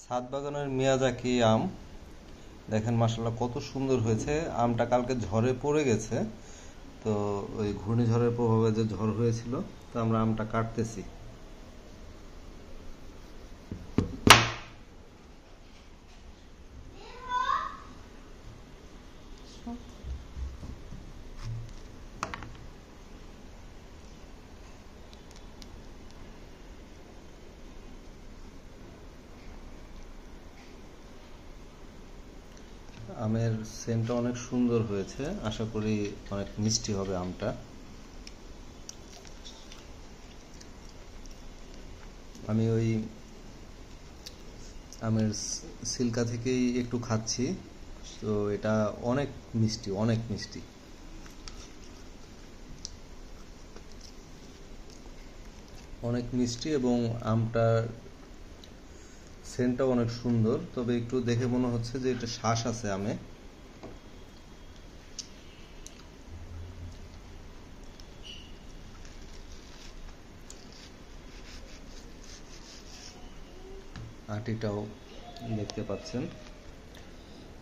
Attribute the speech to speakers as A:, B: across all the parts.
A: ছাদ বাগানের মিয়াজাকি আম দেখেন মাশাআল্লাহ কত সুন্দর হয়েছে। আমটা কালকে ঝড়ে পড়ে গেছে, তো ওই ঘূর্ণিঝড়ের প্রভাবে যে ঝড় হয়েছিল, তো আমরা আমটা কাটতেছি। আমের সেন্টটা অনেক সুন্দর হয়েছে, আশা করি অনেক মিষ্টি হবে আমটা। আমি ওই আমের সিল্কা থেকেই একটু খাচ্ছি, তো এটা অনেক মিষ্টি, অনেক মিষ্টি, অনেক মিষ্টি এবং আমটার সেন্টটাও অনেক সুন্দর। তবে একটু দেখে মনে হচ্ছে যে এটা শ্বাস আছে আমে। আটিটাও দেখতে পাচ্ছেন,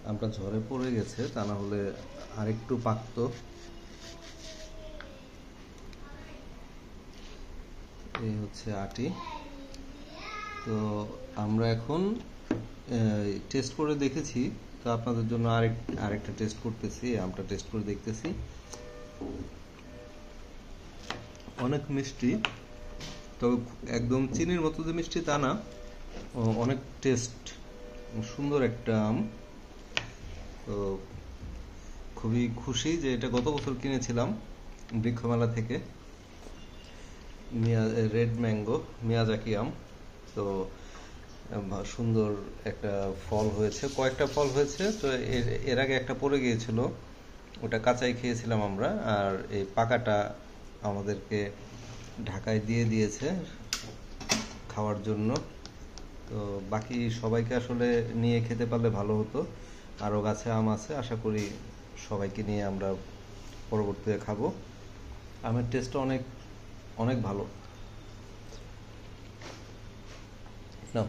A: আমটা ঝরে পড়ে গেছে, তা না হলে আরেকটু পাকতো। এই হচ্ছে আটি। তো আমরা এখন টেস্ট করে দেখেছি, তো আপনাদের জন্য আরেকটা টেস্ট করতেছি, আমটা টেস্ট করে দেখতেছি। অনেক মিষ্টি, তবে একদম চিনির মতো যে মিষ্টি তা না, অনেক টেস্ট, সুন্দর একটা আম। তো খুবই খুশি যে এটা গত বছর কিনেছিলাম বৃক্ষমেলা থেকে, রেড ম্যাঙ্গো মিয়াজাকি আম। তো সুন্দর একটা ফল হয়েছে, কয়েকটা ফল হয়েছে। তো এর আগে একটা পড়ে গিয়েছিল, ওটা কাঁচাই খেয়েছিলাম আমরা, আর এই পাকাটা আমাদেরকে ঢাকায় দিয়ে দিয়েছে খাওয়ার জন্য। তো বাকি সবাইকে আসলে নিয়ে খেতে পারলে ভালো হতো। আরও গাছে আম আছে, আশা করি সবাইকে নিয়ে আমরা পরবর্তীতে খাবো। আমের টেস্টটা অনেক অনেক ভালো না,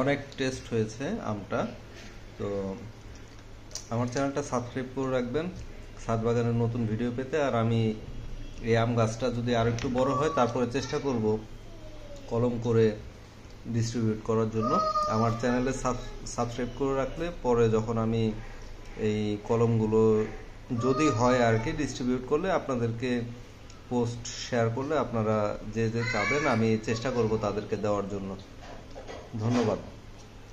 A: অনেক টেস্ট হয়েছে আমটা। তো আমার চ্যানেলটা সাবস্ক্রাইব করে রাখবেন ছাদ বাগানের নতুন ভিডিও পেতে। আর আমি এই আম গাছটা যদি আর একটু বড় হয়, তারপরে চেষ্টা করব কলম করে ডিস্ট্রিবিউট করার জন্য। আমার চ্যানেলে সাবস্ক্রাইব করে রাখলে পরে যখন আমি এই কলমগুলো যদি হয় আর কি ডিস্ট্রিবিউট করলে, আপনাদেরকে পোস্ট শেয়ার করলে আপনারা যে যে চাবেন আমি চেষ্টা করব তাদেরকে দেওয়ার জন্য। ধন্যবাদ।